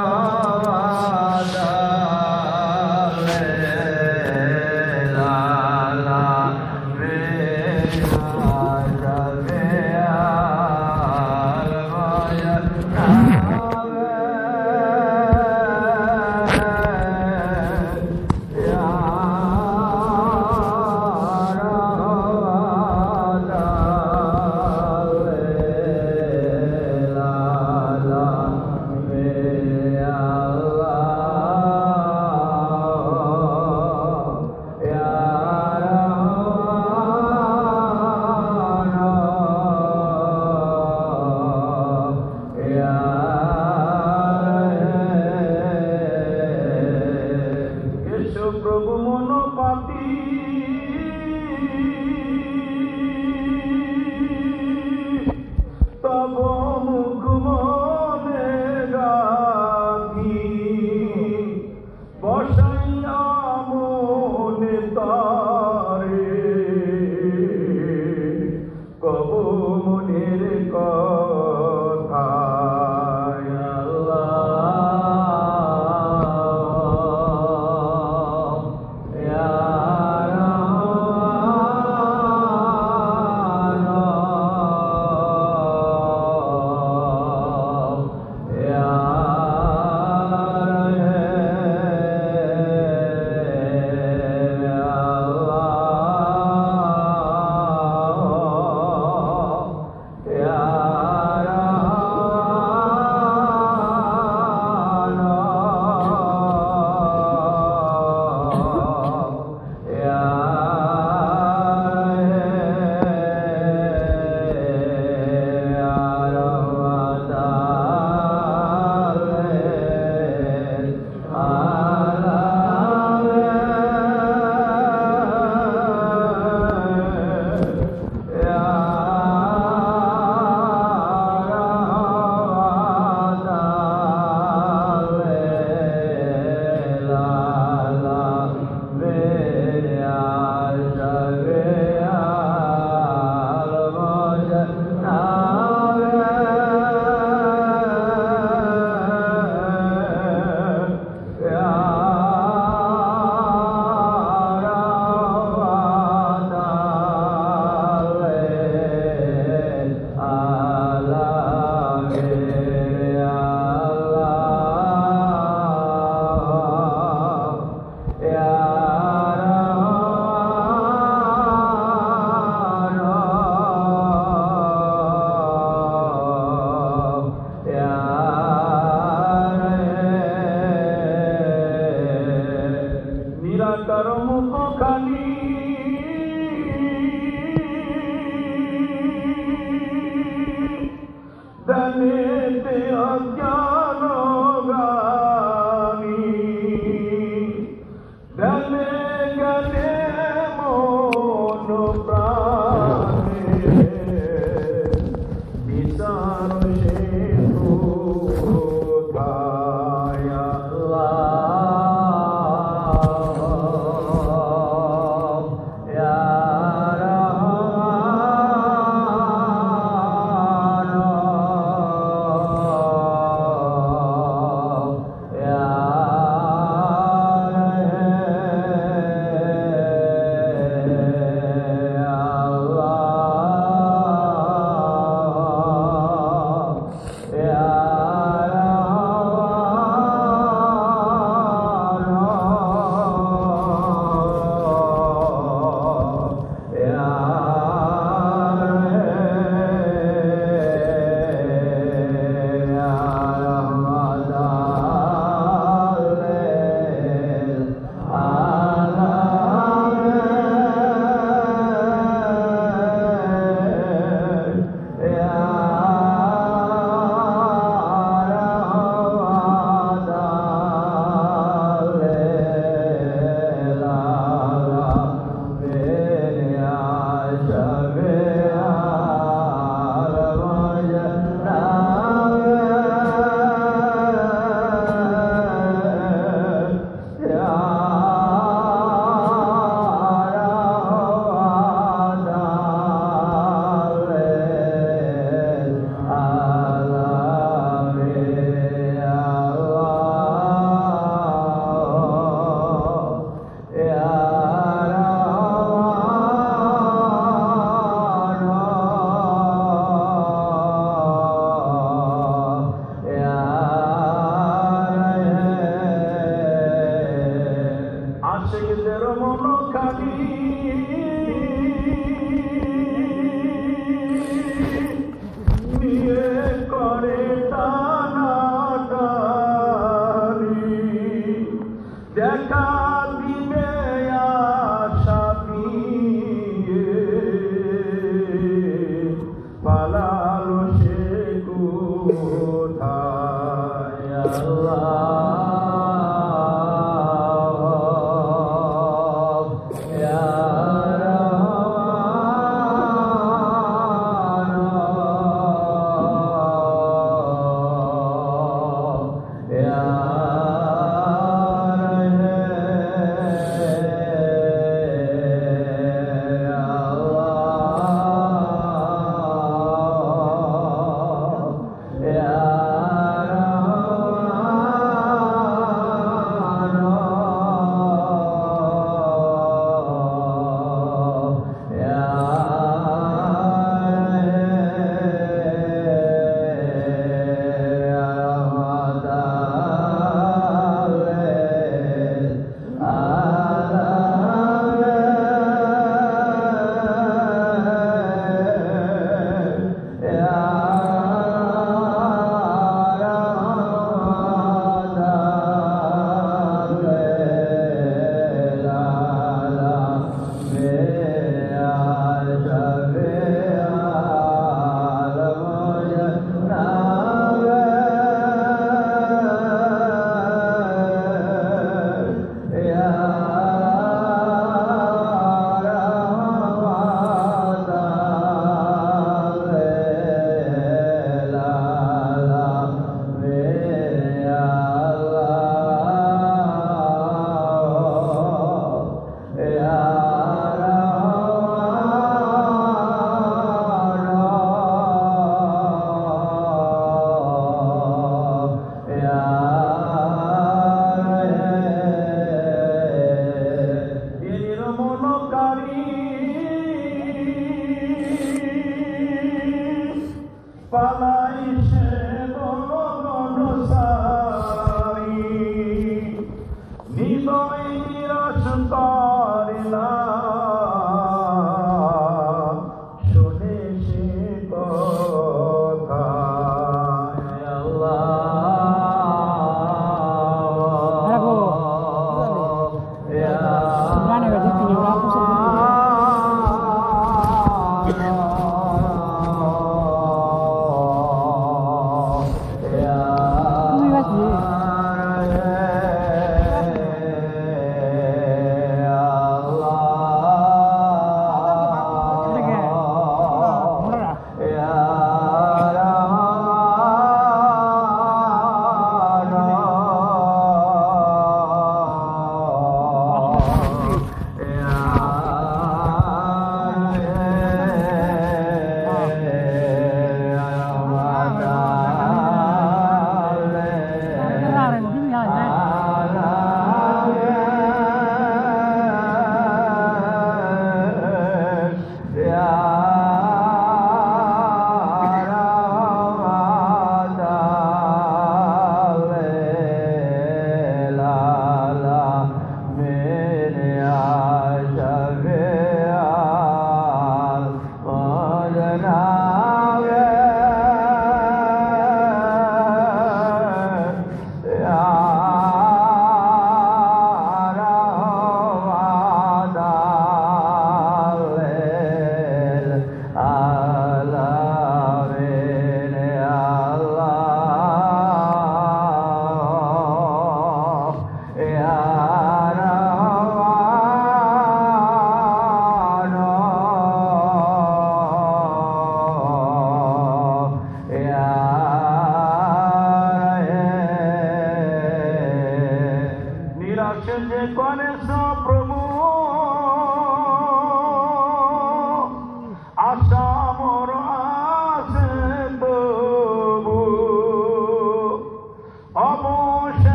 Allah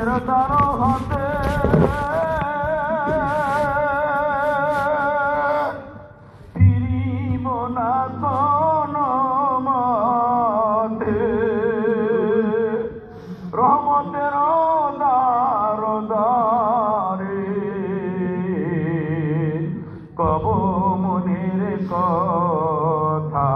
রহমতের দ্বার হতে ফিরিব না কোনো মতে। রহমতের দ্বার দ্বারে কব মনের কথা।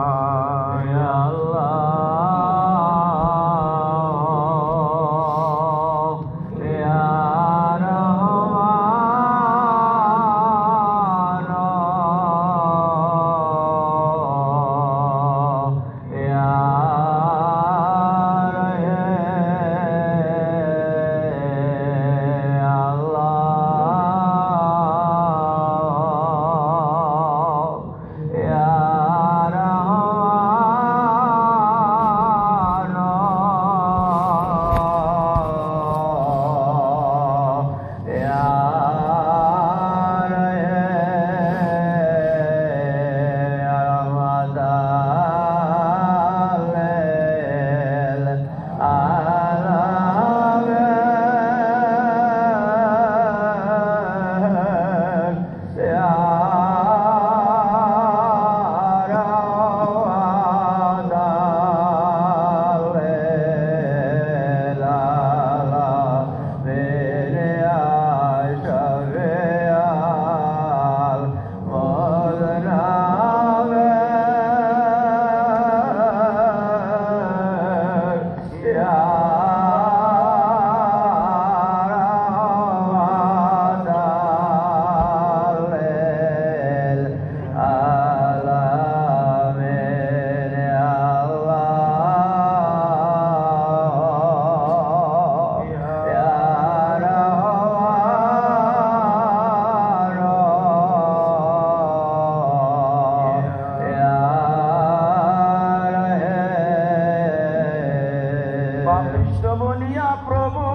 কৃষ্ণ বলিয়া প্রভু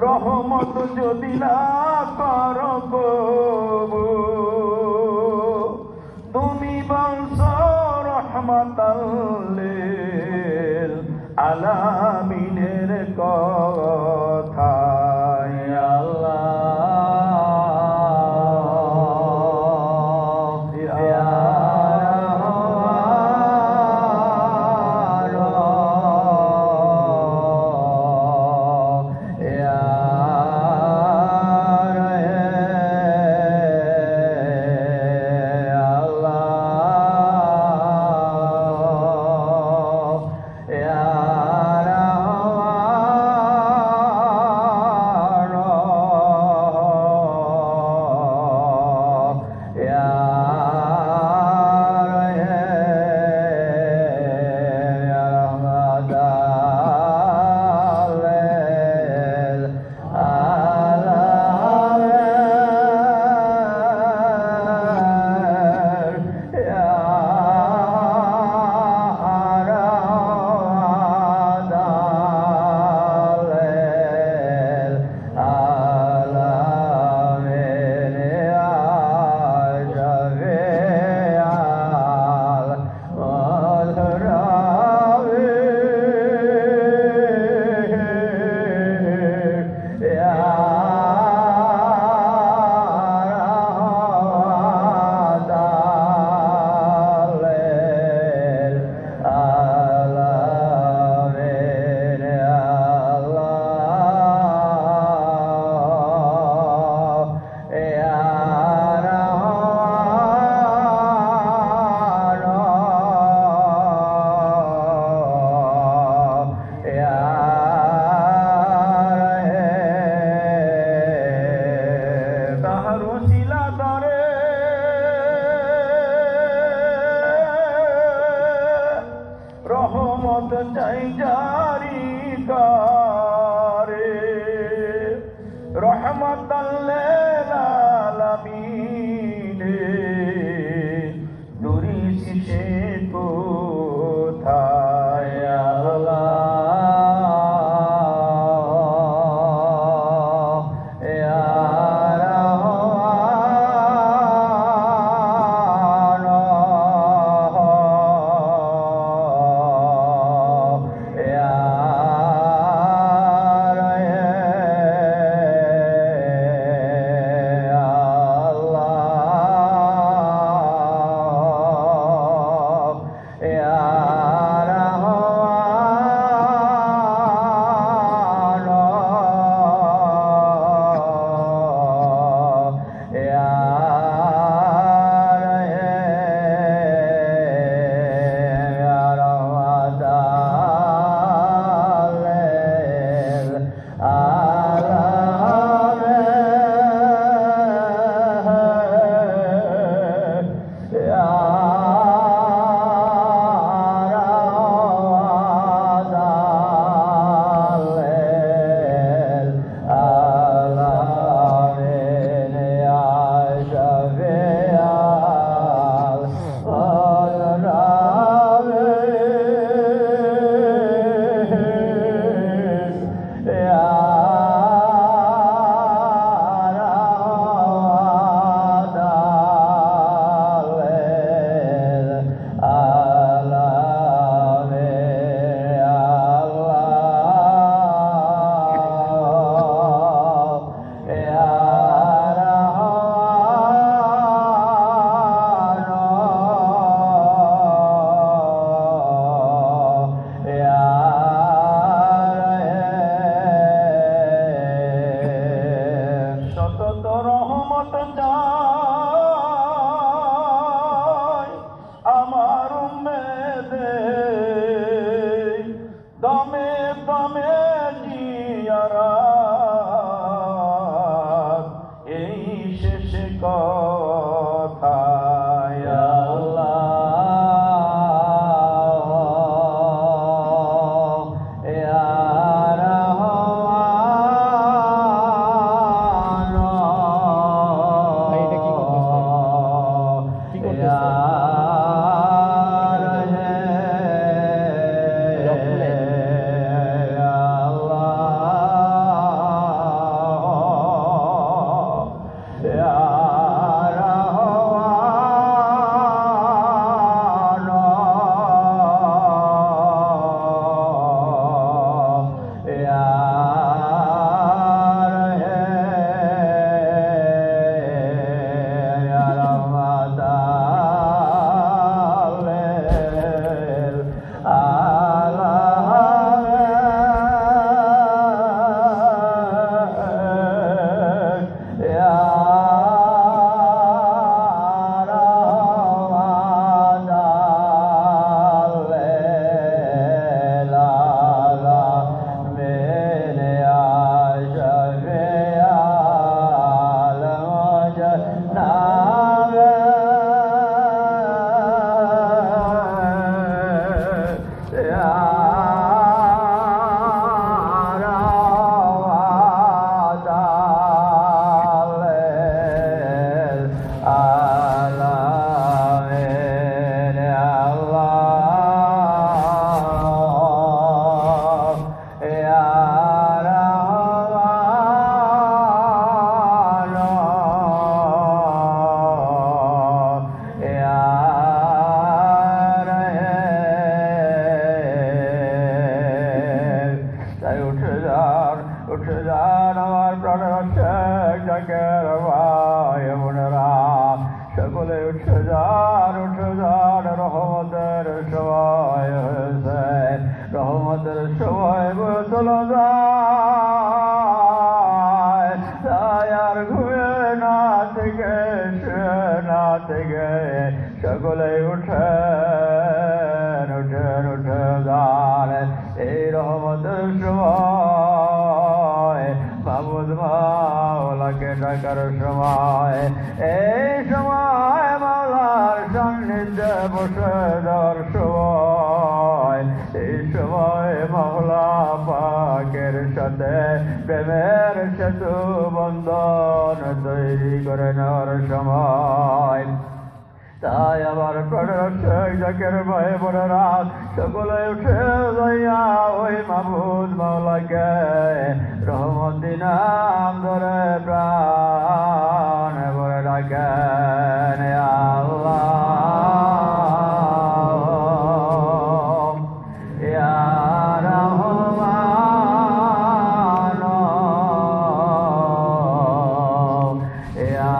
রহমত যদি না কর কবু, তুমি বংশ রহমতাল লিল আলামিনের কথা। রহমত চাই জারি করে রহমতাল্লিল আলামিন দুরি সে কোথায় আল্লাহ Yeah. দমে দমে জিয়ারত এই শেষ কথা ইয়া আল্লাহ ইয়া রহমান ভাই এটা কি করতেছে? উঠে যান আমার প্রাণের জাকের ভাই বোনেরা, সকলে উঠে যান রহমতের সময় হয়েছে, রহমতের সময় চলে যায়, তাই আর ঘুরে না থেকে সকলে উঠেন যান এই রহমতের সময়, মাবুদ মাওলাকে ডাকার সময়, এই সময় মাওলার সান্নিধ্যে বসে যাওয়ার সময়, এই সময় মাওলা পাকের সাথে প্রেমের সেতু বন্ধন তৈরি করে নেওয়ার সময়। তাই আবার জাকের ভাই বোনেরা, সকলে উঠে যাইয়া ওই মাবুদ মাওলাকে রহমতি নাম ধরে প্রাণ ভরে ডাকেন আল্লাহ ইয়া রহমান ইয়া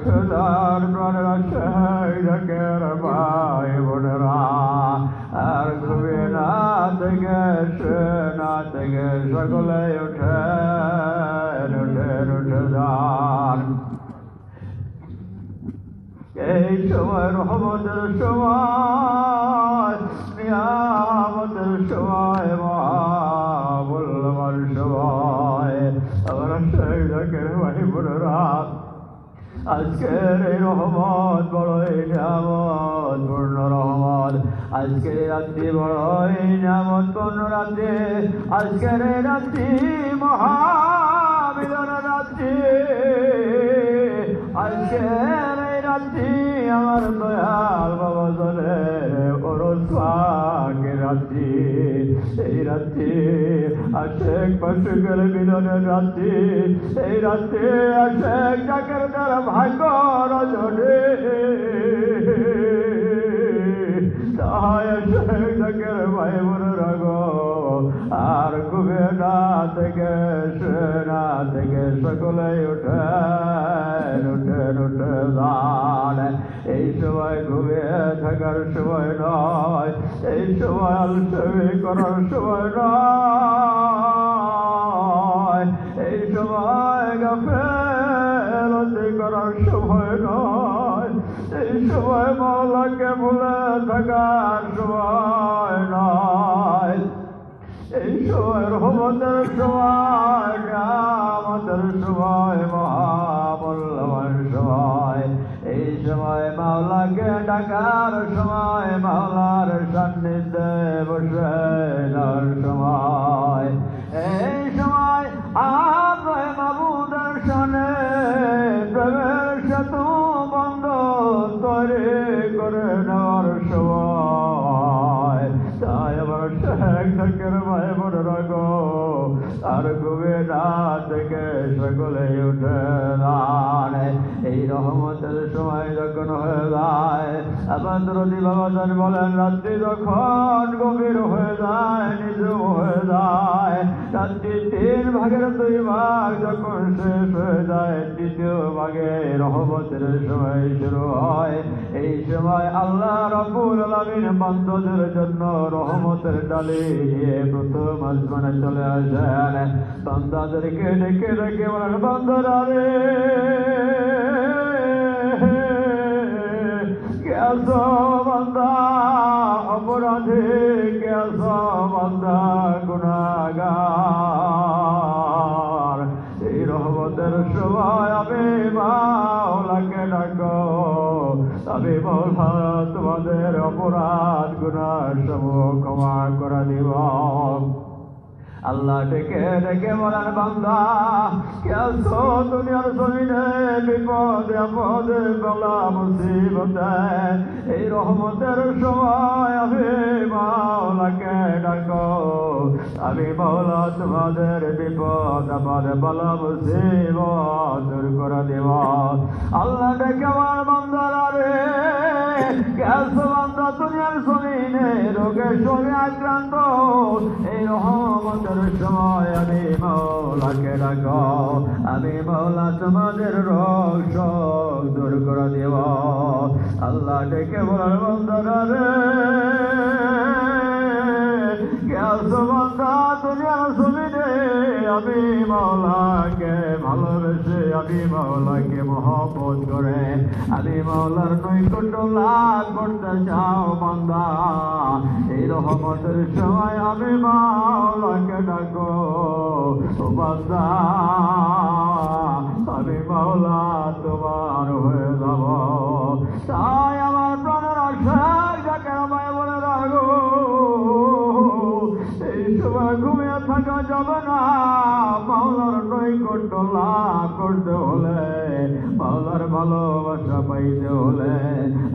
খোদার প্রাণেরা শহীদের ভাই বোনেরা আর ঘুমিয়ে না থেকে সকলে উঠে যান। এই সময় রহমতের সময়, নিয়ামতের সময়, মহামূল্যবান সময়। আমরা শহীদের ভাই বোনেরা আজকের এই রহমত বড়ই নিয়ামত পূর্ণ রহমত। আজকের এই রাত্রি বড়ই নিয়ামত পূর্ণ রাত্রি। আজকের এই রাত্রি মহামিলন রাত্রি। আজকের এই রাত্রি আমার দয়াল বাবা জলের ওরস পাকের রাত্রি। এই রাত্রি আশেক পাশুকের মিলনের রাত্রি। এই রাত্রি আশেক ডাকের দ্বারা ভাগ্য রজনী। তাই আশেক ডাকের ভাই বোনেরা গো আর ঘুমে না থেকে সকলে উঠে যান। এই সময় ঘুমিয়ে থাকার সময় নয়, এই সময় আলসেমি করার সময় নয়, এই সময় গাফেলতি করার সময় নয়, এই সময় মাওলাকে ভুলে থাকার সময় নয়। এই সময় রহমতের সময়, নিয়ামতের সময়, মহামূল্যবান সময়। এই সময় মাওলাকে ডাকার সময়, মাওলার সান্নিধ্যে বসে যাওয়ার সময়। এই সময় আপনার মাবুদের সামনে প্রেমের সেতু বন্ধ তৈরি করে নেওয়ার সময়। তাই আবার শেখ শেখের ভাই বোনেরা গো আর ঘুমে না থেকে সকলে উঠে যান। এই রহমতের সময় যখন হয়ে যায়, আবার দরদি বাবাজান বলেন রাত্রি যখন গভীর হয়ে যায়, নিজেও হয়ে যায়, রাত্রি 3 ভাগের 2 ভাগ যখন শেষ হয়ে যায়, তৃতীয় ভাগে রহমতের সময় শুরু হয়। এই সময় আল্লাহ রাব্বুল আলামিন বান্দাদের জন্য রহমতের ডালি নিয়ে প্রথম আসমানে চলে আসেন। বান্দাদেরকে ডেকে ডেকে বলেন, বান্দারা রে কেসো বান্দা অপরাধী, কেসো বান্দা গুনাহগার। এই রহমতের সময় আমি মাওলাকে ডাকো, আমি মাওলা তোমাদের অপরাধ গুনাহ সমূহ ক্ষমা করে দিব। আল্লাহ ডেকে ডেকে বলেন, বান্দা কেসো দুনিয়ার জমিনে বিপদে আপদে বলা মুসিবতে, এই রহমতের সময় আমি মাওলাকে ডাকো, আমি মাওলা তোমাদের বিপদ আপদ বলা মুসিবত দূর করে দেব। আল্লাহ ডেকে আমার বান্দারা রে কেসো বান্দা দুনিয়ার জমিনে রোগে শোকে আক্রান্ত, এই রহমতের সময় আমি মাওলাকে ডাকো, আমি মাওলা তোমাদের রোগ শোক দূর করে দেব। আল্লাহ ডেকে বলার বান্দারা রে কেসো বান্দা দুনিয়ার জমিনে আমি মাওলাকে ভালোবেসে, আমি মাওলাকে মহব্বত করে আমি মাওলার নৈকট্য লাভ করতে চাও বান্দা, এই রহমতের সময় আমি মাওলাকে ডাকো, ও বান্দা আমি মাওলা তোমার হয়ে যাব। তাই আমার প্রাণের আশায় যাকে আমায় বলে রাখো, এই সময় ঘুমিয়ে থাকা যাবে না। মাওলার নৈকট্য লাভ করতে হলে, মাওলার ভালোবাসা পাইতে হলে,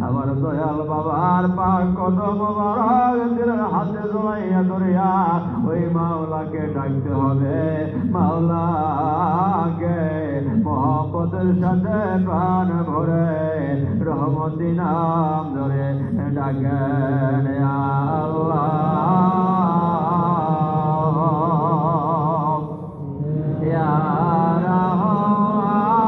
আমার দয়াল বাবার পাক কদম মোবারক দিলের হাতে জড়াইয়া ধরিয়া ওই মাওলাকে ডাকতে হবে। মাওলাকে মহব্বতের সাথে প্রাণ ভরে রহমতি নাম ধরে ডাকেন আল্লাহ ইয়া রহমান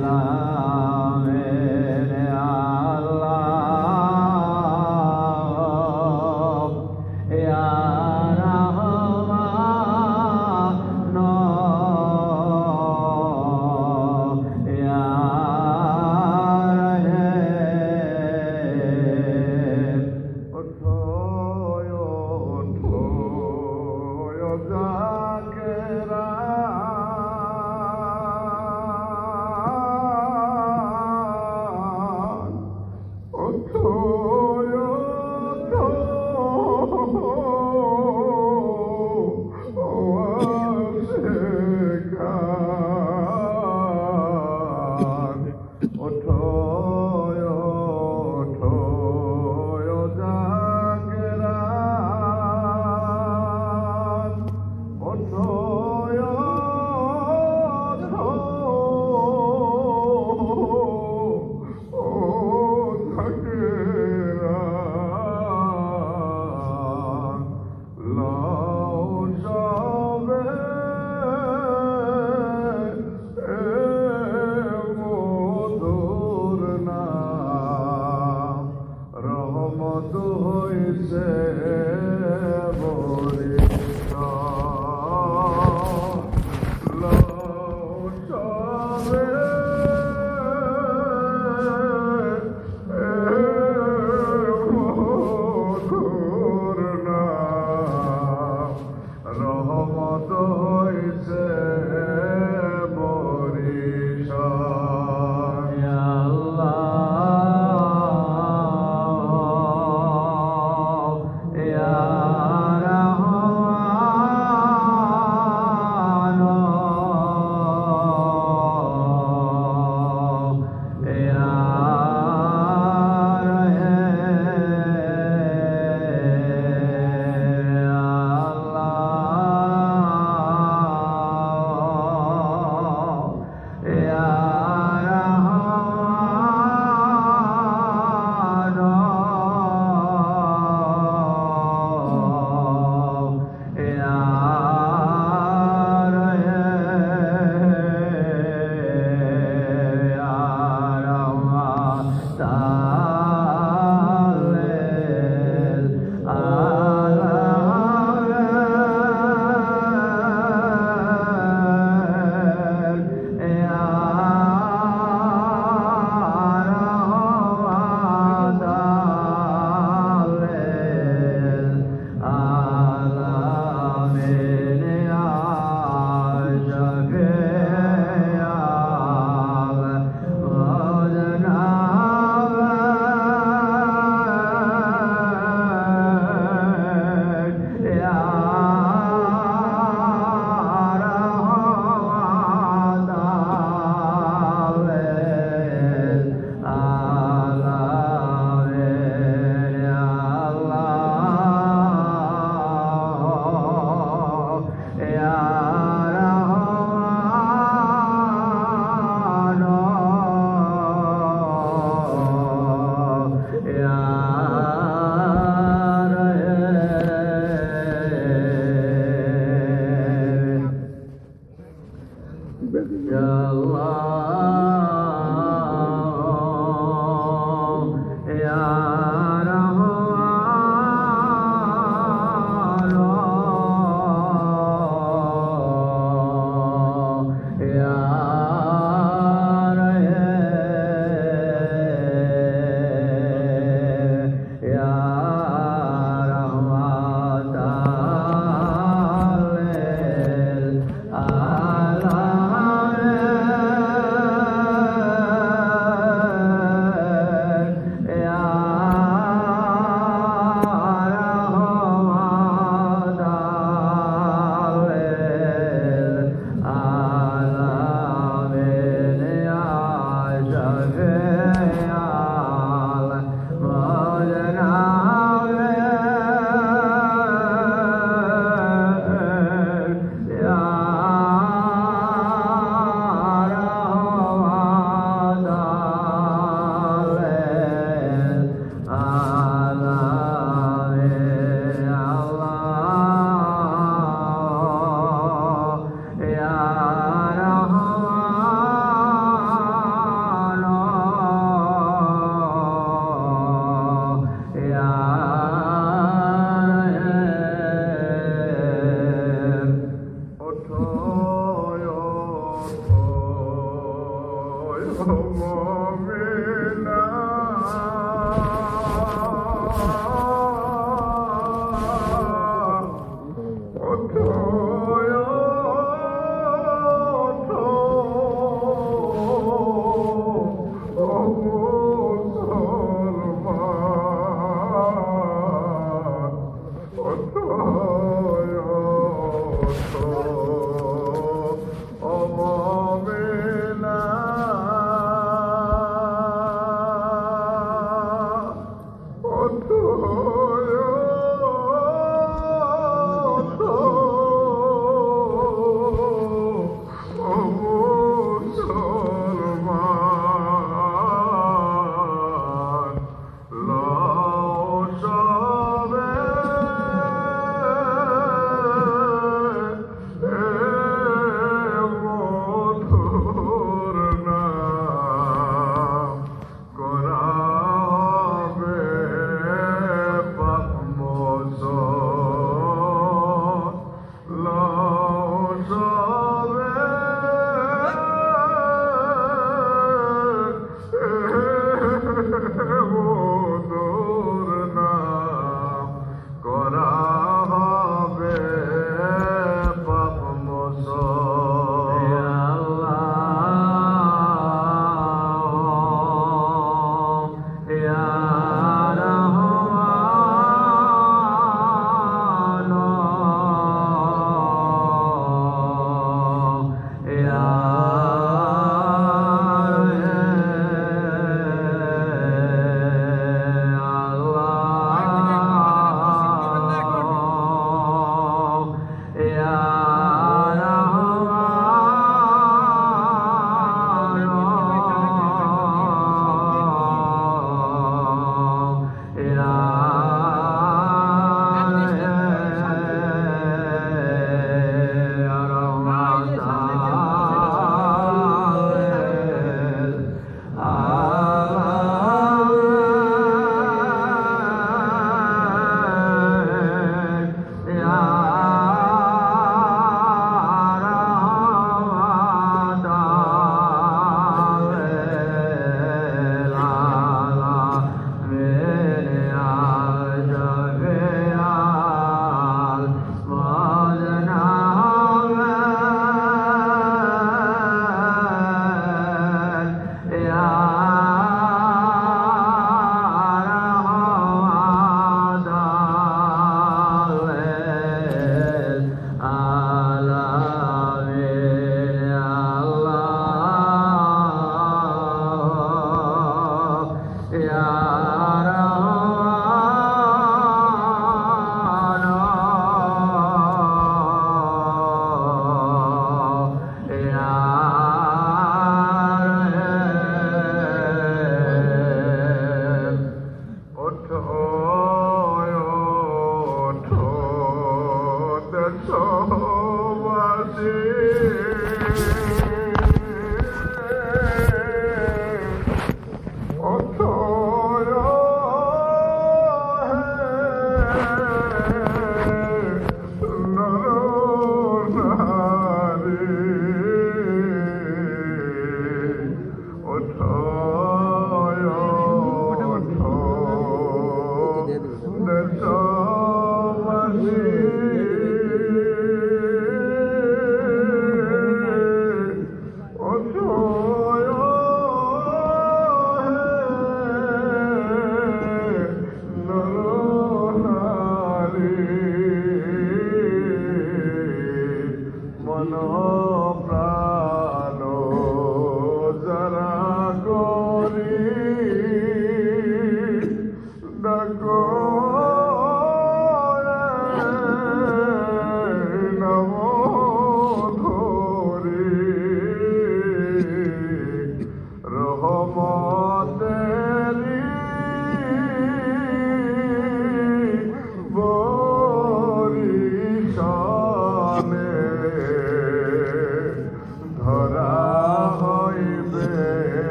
আলামের আল্লাহ ইয়া রহমান ইয়া রহিম ওঠো ওঠো জাকেরা ওঠো ওঠো ওঠো জাগরা ওঠো রহমত হইছে রহমত হইছে বরিশাল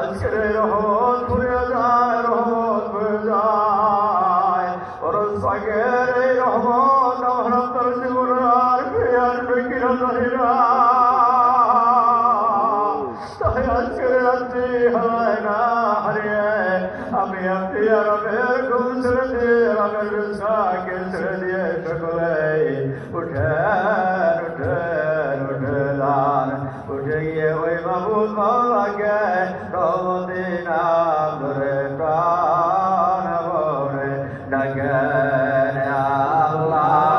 আজকের এই রহমত ঘুরে যায়, রহমত হয়ে যায়। পরশ পাকের এই রহমত আমার অন্তর জীবনে আর ফিরে আসবে কিনা জানি না। তাই আজকের রাত্রি হয় না হারিয়ে আমি আপনি আরামের ঘুম ছেড়ে দিয়ে আরামের বিছানাকে ছেড়ে দিয়ে সকলে উঠেন উঠেন উঠে যান। উঠে গিয়ে ওই মাহবুব মাওলাকে রহমতি নাম ধরে প্রাণ ভরে ডাকেন আল্লাহ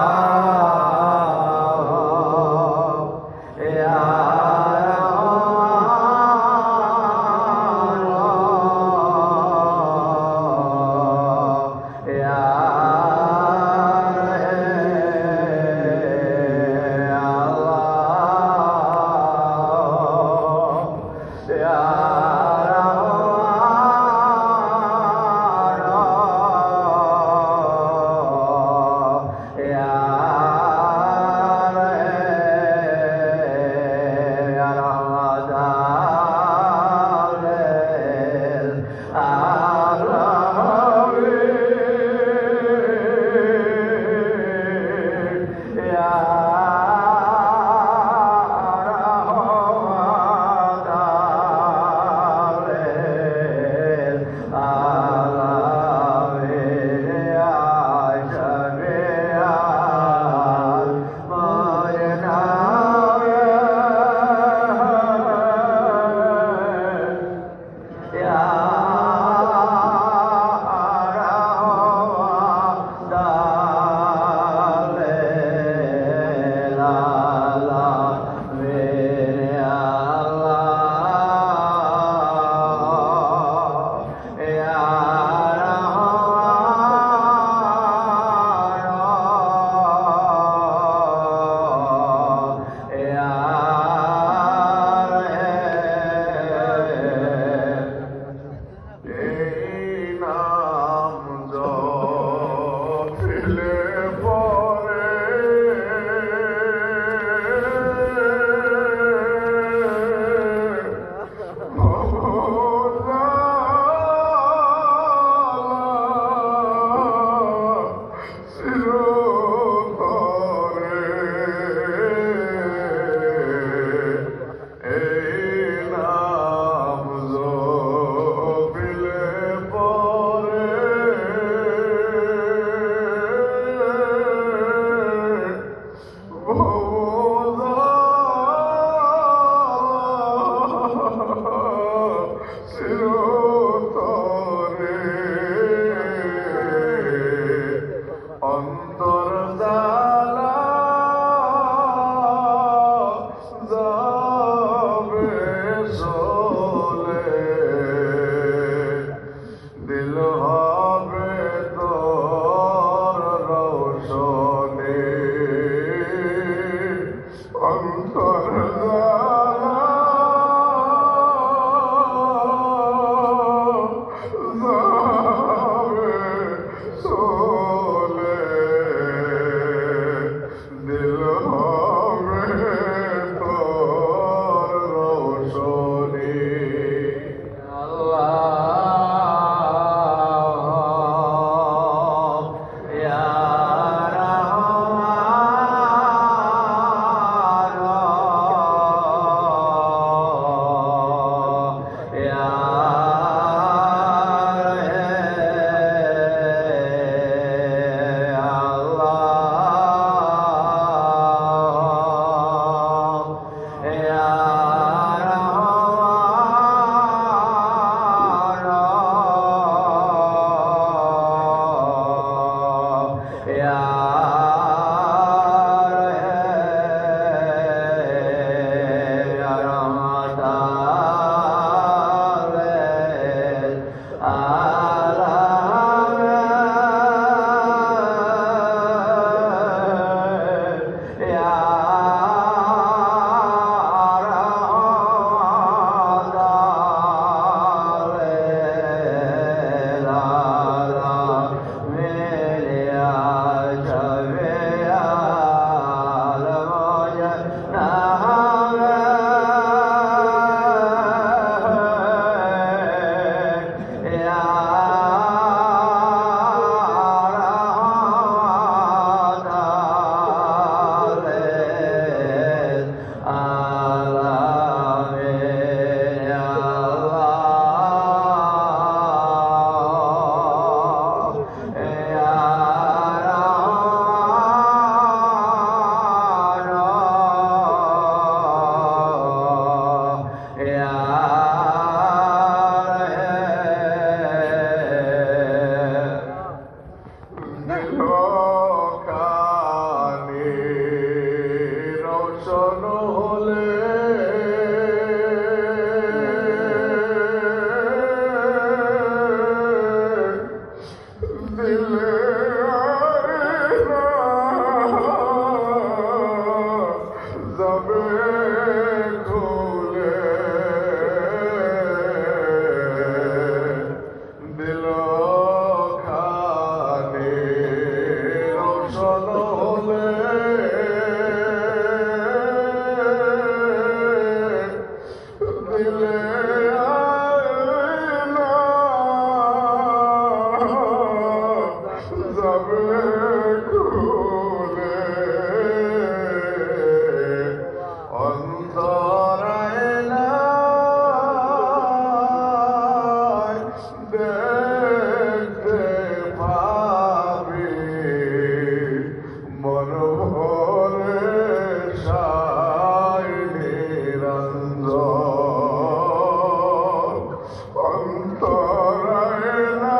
অন্তরায় না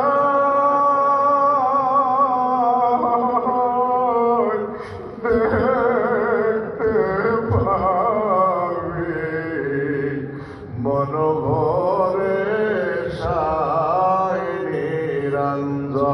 দেখতে পাবি মনোহরে সাই নিরঞ্জন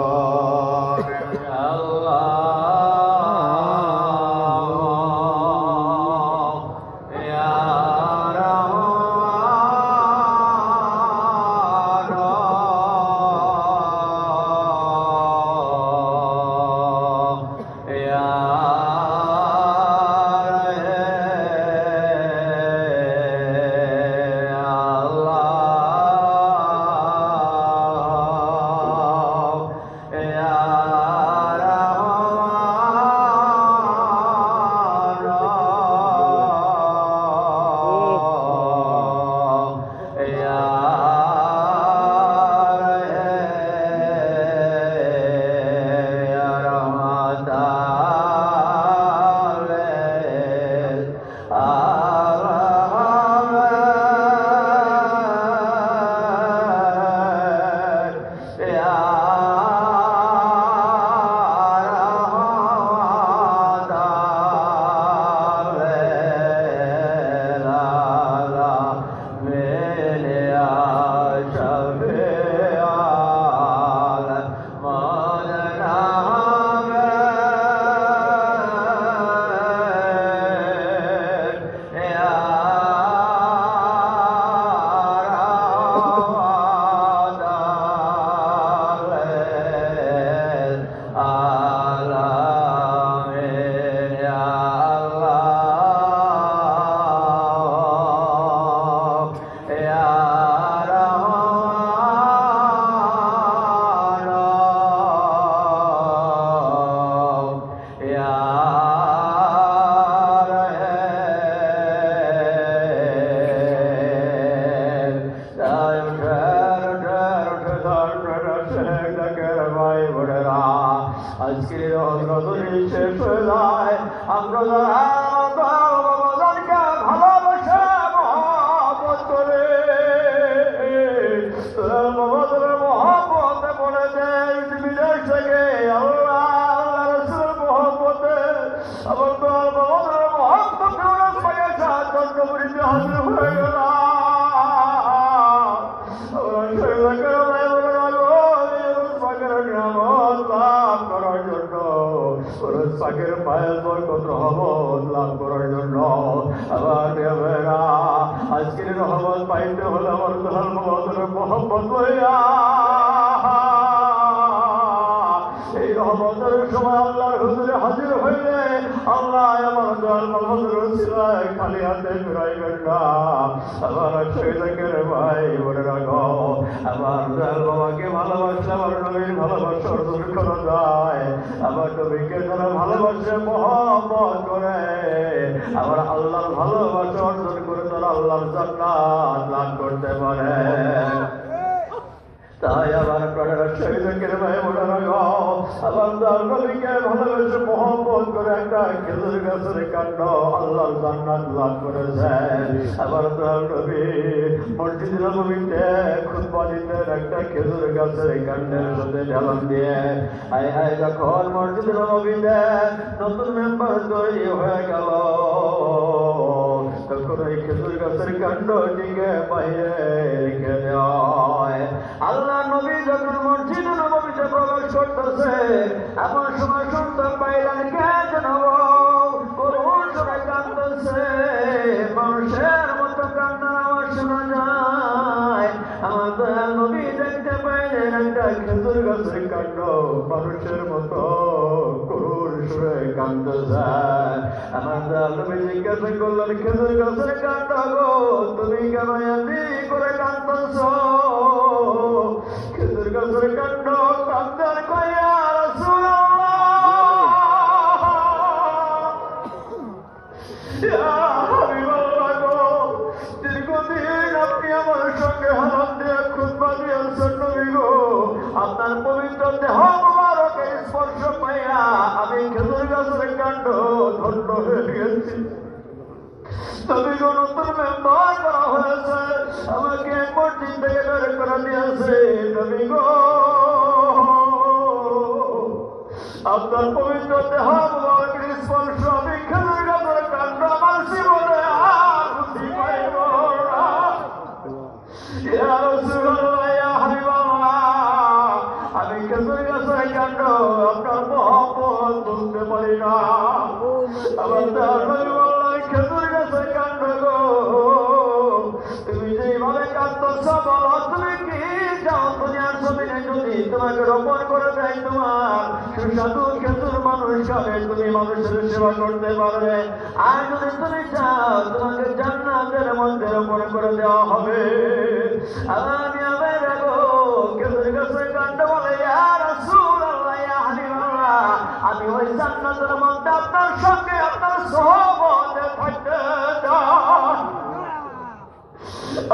আজকের রজনী শেষ হয়ে যায় আমরা যারা ভালোবাসা মহব্বত করে মহব্বতে পড়ে দেয় বিদেশ থেকে আল্লাহ আল্লাহ রসুল মহব্বতে আবার তো আমাদের মহব্বত চন্দ্রপুরীতে হাজির হয়ে গেল পাকের পায়ের বরকত রহমত লাভ করার জন্য আবার আজকের রহমত পাইতে হলে আমার দয়াল মোহাম্মদের মোহাম্মদ লইয়া এই রহমতের সময় আল্লাহর হুজুরে হাজির হইলে আল্লাহ আমার দয়াল মোহাম্মদের উসিলায় খালি হাতে ফিরাইবেন না। আমার শহীদের ভাই বলে রাখো আমার দয়াল বাবাকে ভালোবাসলে আমার নবীর ভালোবাসা অর্জন করা যায়। আমার নবীকে যারা ভালোবাসে মহব্বত করে আবার আল্লাহর ভালোবাসা অর্জন করে তারা আল্লাহর জান্নাত লাভ করতে পারে। তাই আমার প্রাণের শহীদের ভাই বলে রাখো আমার দয়াল নবীকে ভালোবেসে মহব্বত করে একটা খেজুর গাছের কাণ্ড আল্লাহর জান্নাত লাভ করেছে। আমার দয়াল নবী মসজিদ নববীতে খুতবা দিতেন একটা খেজুর গাছের কাণ্ডের সাথে ঢালান দিয়ে। হায় হায় যখন মসজিদ নববীতে নতুন মেম্বার তৈরি হয়ে গেল তখন ওই খেজুর গাছের কাণ্ডটিকে বাইরে রেখে দেওয়া হয়। আল্লাহ নবী যখন মসজিদ নববীতে প্রবেশ করতেছে এমন সময় শুনতে পাইলেন কে যেন করুণ সুরে কাঁদতেছে, মানুষের মতো কান্নার আওয়াজ শোনা যায়। আমার দয়াল নবী দেখতে পাইলেন একটা খেজুর গাছের কাণ্ড মানুষের মতো করুণ সুরে কাঁদতেছে। আমার দয়াল নবী জিজ্ঞাসা করলেন খেজুর গাছের কাণ্ড গো তুমি কেন এমনি করে কাঁদতেছ? খেজুর গাছের কাণ্ড কান্দার কইয়া রাসূলুল্লাহ ইয়া হাবিবাল্লাহ গো দীর্ঘদিন আপনি আমার সঙ্গে হারাম দিয়ে খুতবা দিয়েছেন নবী গো, আপনার পবিত্র দেহ মুবারকের স্পর্শ পাইয়া আমি খেজুর গাছের কাণ্ড ধন্য হয়ে গেছি। নতুন মেম্বার করা হয়েছে, আমাকে মসজিদ থেকে বের করে দিয়েছে নবী গো আপনার পবিত্র দেহ মুবারকের স্পর্শ আমি খেজুর গাছের কাণ্ড আমার জীবনে আর বুঝি পাইব না। ইয়া রাসূলুল্লাহ, ইয়া হাবিবাল্লাহ, আমি খেজুর গাছের কাণ্ড আপনার মহব্বত বুঝতে পারি না। আমার হাবিবাল্লাহ খেজুর গাছের কাণ্ড গো তুমি যেভাবে কাঁদছ বলো তুমি কি যাও দুনিয়ার জমিনে যদি তোমাকে রোপণ করে দেয় তোমার সুস্বাদু খেজুর মানুষ খাবে তুমি মানুষের সেবা করতে পারবে আর যদি তুমি চাও তোমাকে জান্নাতের মধ্যে রোপণ করে দেওয়া হবে। আমি আবার গো খেজুর গাছের কাণ্ড বলে ইয়া রাসূলুল্লাহ, ইয়া হাবিবাল্লাহ, আমি ওই জান্নাতের মধ্যে আপনার সঙ্গে আপনার সোহবতে থাকতে চাই।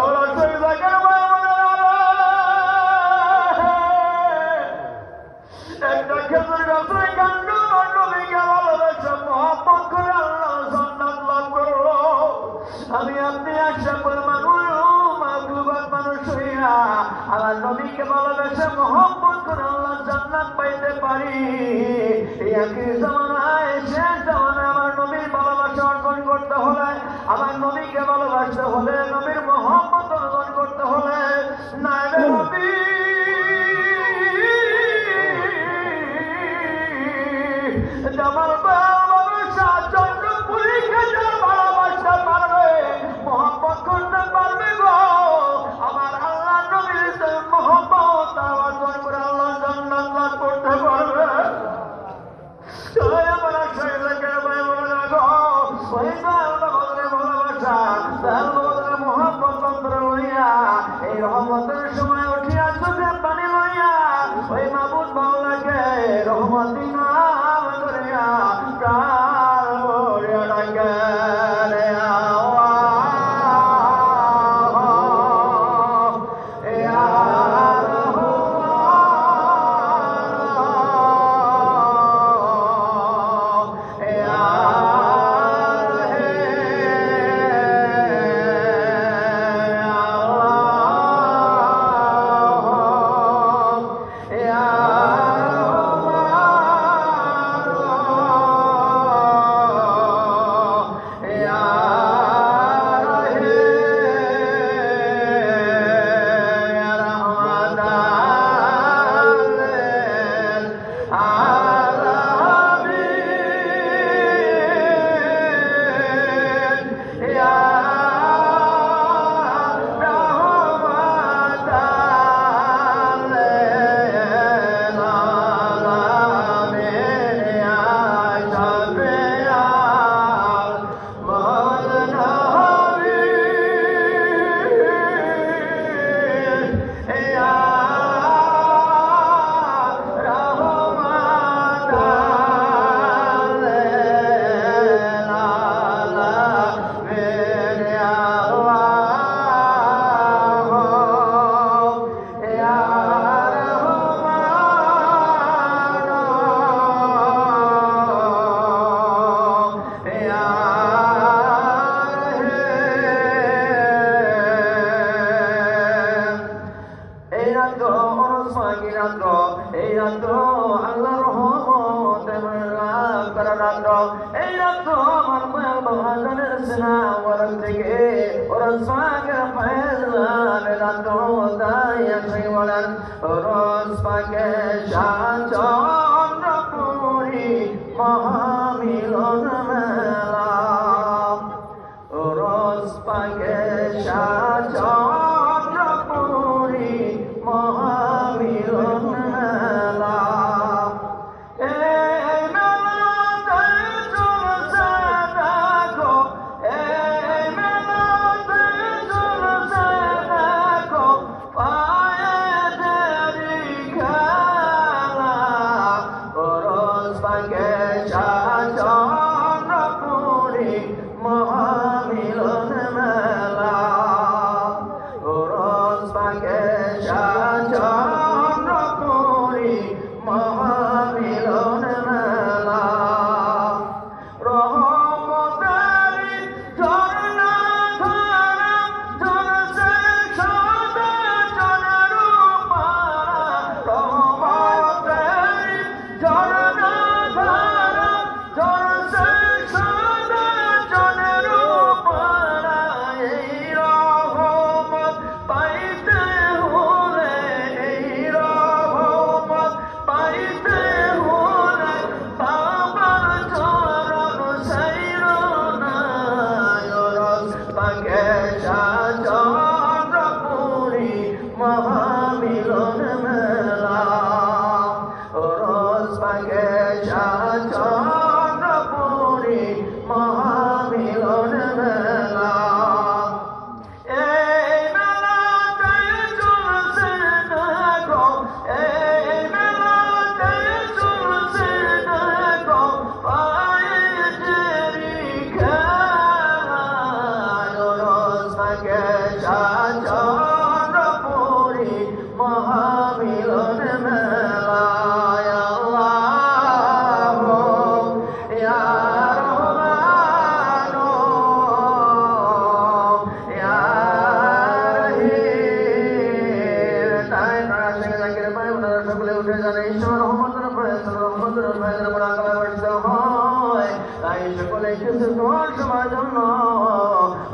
আমরা সেই জায়গায় একটা খেজুর গাছের কাণ্ড নবীকে ভালোবেসে মহব্বত করে আল্লাহ জান্নাত লাভ করলো। আমি আপনি একটা মানুষ হইয়া আমার নবীকে ভালোবেসে মহব্বত করে আল্লাহ জান্নাত পাইতে পারি। এই একই জামানায় শেষ জামানায় আমার নবীর ভালোবাসা অর্জন করতে হলে আমার নবীকে ভালোবাসতে হলে নবীর মহব্বত অর্জন করতে হলে নাইলে নবী আমার ভালোবাসা জন্য পরীক্ষা ভালোবাসতে পারবে মহব্বত করতে পারবে গো আমার আল্লাহ নবীর মহব্বত অর্জন করে আল্লাহ জান্নাত লাভ করতে পারবে। আমরা সেই জায়গায় ওই ভালোবাসা মহব্বত অন্তরে লইয়া এই রহমতের সময় উঠিয়া চোখে পানি লইয়া ওই মাবুদ মাওলাকে রহমতি নাম করিয়া প্রাণ ভরিয়া ডাকে আশিক জাকির ভাই বোনেরা সকলে উঠে যান ঈশ্বর রহমতের ফয়েজের মোনাকামে বসতে হয় তাই সকলে কিছু তোমার সবার জন্য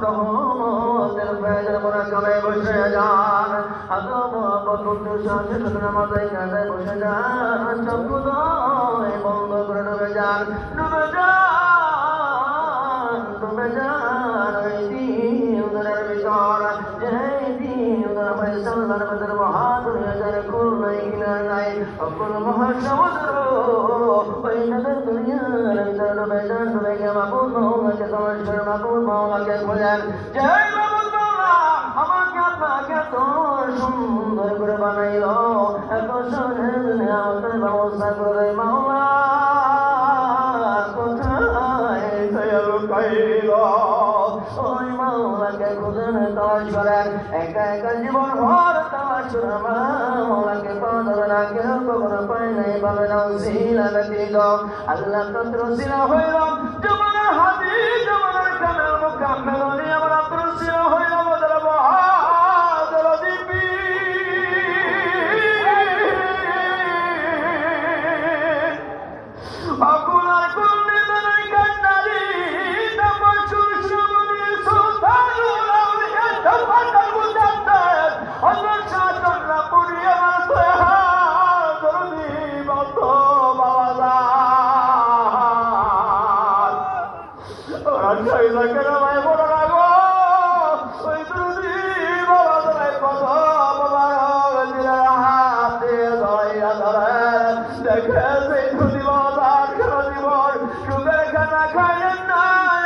রহমতের ফয়েজের মোনাকামে বসে যান আদম বন্ধু সাথে নামাজে কাজে বসে যান চক্ষু বন্ধ করে ডুবে যান ওই দিনের ভিতর যেই দিন ফয়সালার ভিতর মহাদুনিয়ার কোন নাই কিনার নাই অকুল মহাসমুদ্র ওই নদের দুনিয়ার ভিতর ডুবে যান ডুবে গিয়ে মাহবুব মাওলাকে তোমার মাহবুব মাওলাকে খোঁজেন জয় মাহবুব মাওলা আমাকে আপনাকে এত সুন্দর করে বানাইল এত সুন্দর আমাদের ব্যবস্থা করে মাওলা কোথায় লুকাইল ওই মাওলাকে খুঁজেন তালাশ করেন একা একা জীবন ভর তালাশ করে মাওলাকে পাওয়া যাবে না কেউ কখনো পায় নাই পাবে না উসিলা ব্যতীত আল্লাহ তন্ত্র সিলা হইল জীবনের হাতি জীবনের কামেল মুকাম্মেল আমার আব্দুল সিলা হইল আমাদের বাহাদুর দিবি আকুলার কুলনি বানাই কান্নারি তামাশুর শুভনি সুলতানুল আউলিয়া তাফাদাল মুজাদ্দাদ আল্লাহ শাহজাহান পুরি আমার সোহা দরদি বত বাবাজান ওরা চাইলা কেন ভাই বড় লাগো ওই দরদি বাবাজান কত বাবার দিলে হাত দিয়ে ধরাইয়া ধরে দেখে সেই দরদি বাবাজান সারা জীবন সুখের খানা খাইলেন না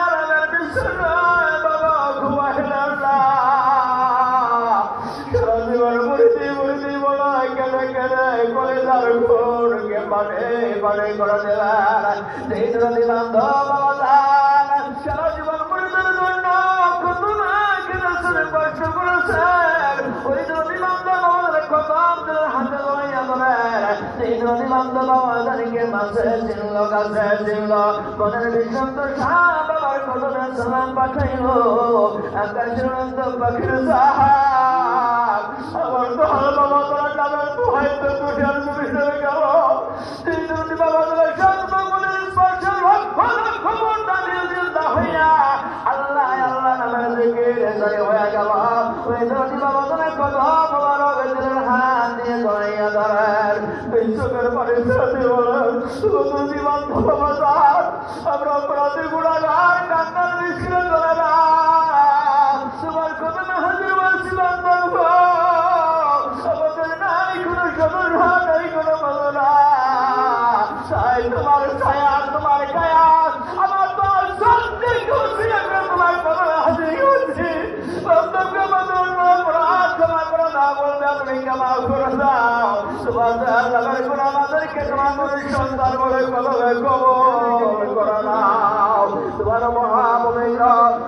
আরামের বিছানায় বাবা ঘুমাইলেন না সারা জীবন মুড়িদি বলায় কেনে কেনে কলেজার ঘোরকে পানে পানে করে দিলেন সেই দরদি বান্ধব বাবাজান সারা জীবন মুড়িদের জন্য কত না কেনে শুনে কষ্ট করেছেন ওই দরদি বান্ধব আমাদের কত হাতে লইয়া ধরেন সেই দরদি বান্ধব আমাদেরকে মাসে চিনল কাছে চিনল মনের বিশ্বন্ত শাহ বাবার কদমে সালাম পাঠাইল আকাশের অন্ত পাখির সাহাব আমার তো হাল বাবা তোরা নামের তো হয়তো দুটিয়ার হিসেবে গেল সেই দরদি বাবা তোরা সর্বগুণের স্পর্শে লক্ষ লক্ষ ঘন্টা নিয়োজিত হইয়া আল্লাহ আল্লাহ নামের দিকে রেজারি হয়ে গেল ওই দরদি বাবা তোরা কত বাবার অগেদের হাত দিয়ে ধরাইয়া ধরেন বিশ্বকের পরিস্থিতি বলেন দরদি বান্ধব বাজার আমরা অপরাধী গুণাগার কান্নার মিশ্রে ধরে না তোমার কত না হাজির বাসী বান্ধব আমাদের নাই কোনো সদরা নাই কোনো বলনা তাই তোমার ছায়া তোমার কায়া আমার তো সত্যি খুশি আমরা তোমার কবর হাজির হচ্ছি বান্ধবকে বদল অপরাধ ক্ষমা করে না বলবে আপনি ক্ষমা করে দাও তোমার আল্লাহর গুণ আমাদেরকে তোমার সন্তান বলে কবলে কবল করে নাও তোমার মহাপবিত্র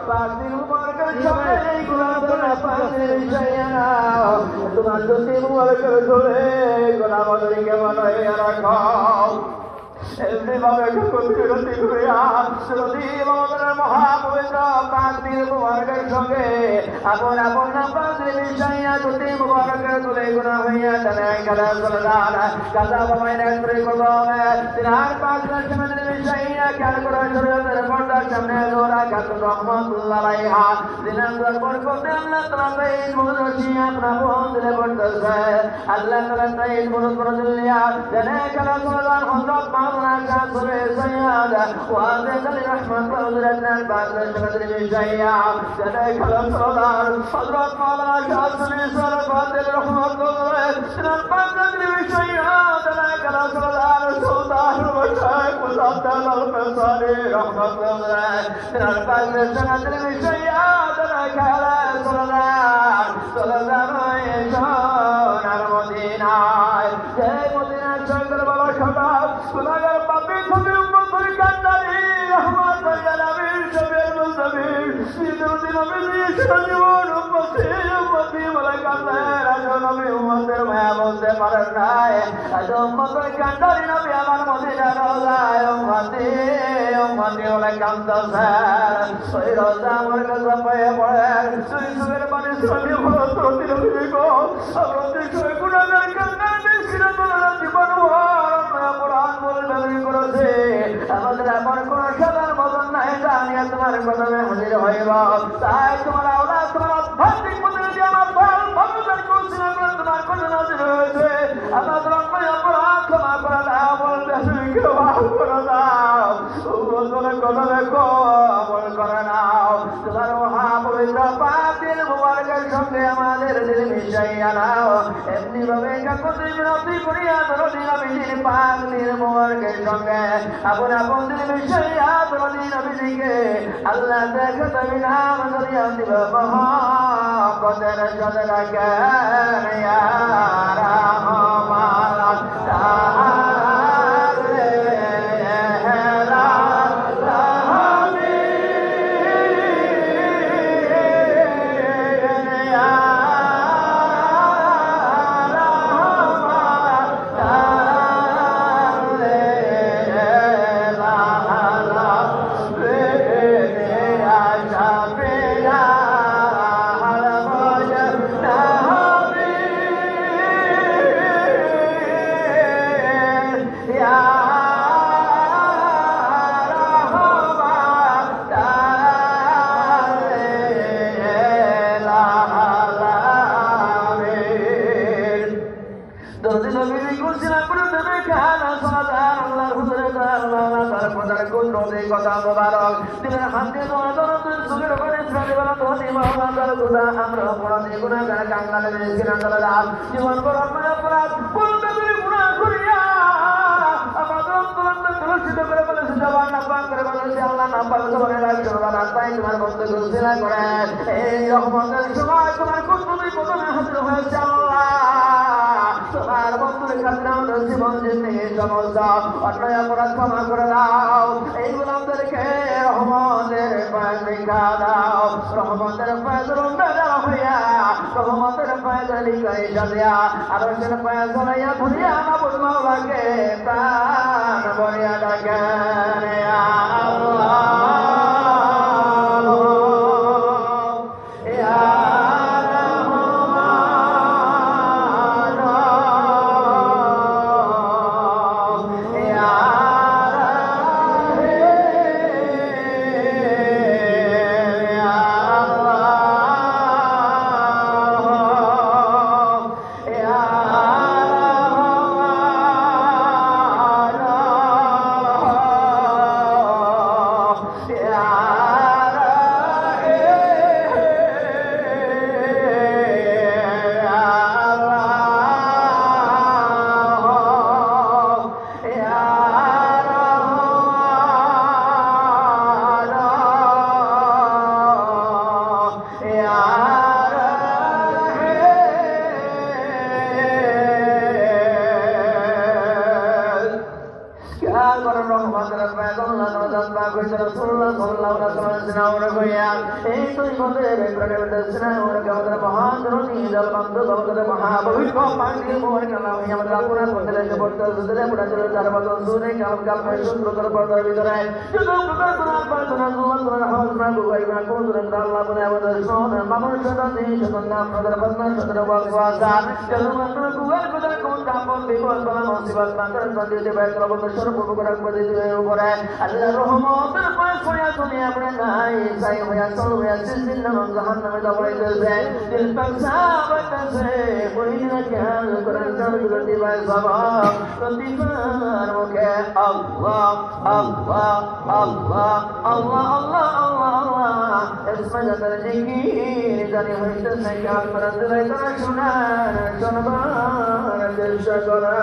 পাখির মুবারকের সামনে এই গুণাপনা পাখির চাইয়া নাও তোমার জ্যোতি মুবারকের ধরে গুণ আমাদেরকে বানাইয়া রাখাও এমনিভাবে কতিরতি করিয়া যদি আমাদের মহাপবিত্র পাখির মুবারকের সঙ্গে আপন আপন পাখির মিশাইয়া জ্যোতি মুবারকের তুলে গুণা হইয়া জানে কাদা চলে যান কাদা বাবাই নেত্রে কদমে তিনার পাখির সামনে মিশাইয়া খেয়াল করে শরীরের পর্দার সামনে জোড়া কাত রহমতুল্লাহ আলাইহা দিনান্তর বরকতে আল্লাহ তাআলা তাইন মুরশি আপনা বন্ধে পড়তেছে আল্লাহ তাআলা তাইন মুরশিয়া জানে কাদা চলে যান হযরত মাওলানা কাসরে সাইয়্যিদ ওয়াজিদ আলী রাহমাতুল্লাহ আলাইহি পাখির সামনে মিশাইয়া জানে কাদা চলে যান হযরত মাওলানা কাসরে সালাফাতুল রহমাতুল্লাহ তিনার পাখির মিশাইয়া জানে কাদা চলে যান সুলতান বশায় মুসাদ্দাল আল-ফাসারি রহমাতুল্লাহ তিনার পাখির সামনে মিশাইয়া জানে কাদা চলে যান সোনার মদিনায় জয় মদিনা শঙ্কর বাবা খাতা গুনাহগার পাপী তুমি উম্মতের কান্ডারি রহমত আলামিন শফিউল মুস্তাফির সিদুদ্দিন নবী জীবন উম্মতি বলে কান্দে রাজু নবী উম্মতের মায়া বলতে পারেন নাই আজ উম্মতের কান্ডারি নবী আমার মদিনা রওজায় উম্মতি বলে কান্দছে ওই রওজা আমার কাছে পায়ে পড়ে তুই সুখের পানি সরিয়ে বলো তোর দিন গো আমরা তুই গুনাহগার কদমে হাজির হইব তাই তোমার আওলাদ তোমার আধ্যাত্মিক প্রতিনিধি আমার দয়াল ভগবান কৌশল করে তোমার কদমে হাজির হয়েছে আমাদের অপরাধ ক্ষমা করে দাও বলতে ক্ষমা করে দাও বলতে কদমে কবল করে নাও তোমার মহাপবিত্র পাকের মুবারকের সঙ্গে আমাদের দিল মিশাইয়া নাও এমনি ভাবে কাকতি বিনতি করিয়া দরদি নবীর পাক দিল মুবারকের সঙ্গে আপন আপন দিল মিশাইয়া দরদি নবীকে আল্লাহ দেখে তুমি নাম ধরিয়া দিব মহাপদের সদরা কেন ইয়া রাহমান তাহারে হেলা কথা মোবারক দিনের হাতে তোমার দরদের সুখের করে শ্রীবালা ধনী মহামাতার গুণা আমরা অপরাধী গুণাগার কাঙ্গালে মিসকিনার দাস জীবন বড় অপরাধ বলতে তুমি গুণা করিয়া আমাদের অন্তরঙ্গ কলুষিত করে বলেছে জবান না পাক করে বলেছে আল্লাহ না পাক তোমার রাখছো বাবা তাই তোমার বন্ধু গুণা করে এই রহমতের সময় তোমার কুতুবি কদমে হাজির হয়েছে আল্লাহ তোমার বন্ধুর কাছে আমাদের জীবন জিন্দগি সমস্ত অন্যায় অপরাধ ক্ষমা করে দাও এইগুলো আমাদেরকে রহমতের পয়সা দাও রহমতের পয়সা হইয়া রহমতের পয়সা লিখাই সাজিয়া আরশের পয়সা লইয়া ধরিয়া মাবুদ মাওলাকে প্রাণ ভরিয়া ডাকেন ইয়া আল্লাহ শোনার চেষ্টা করা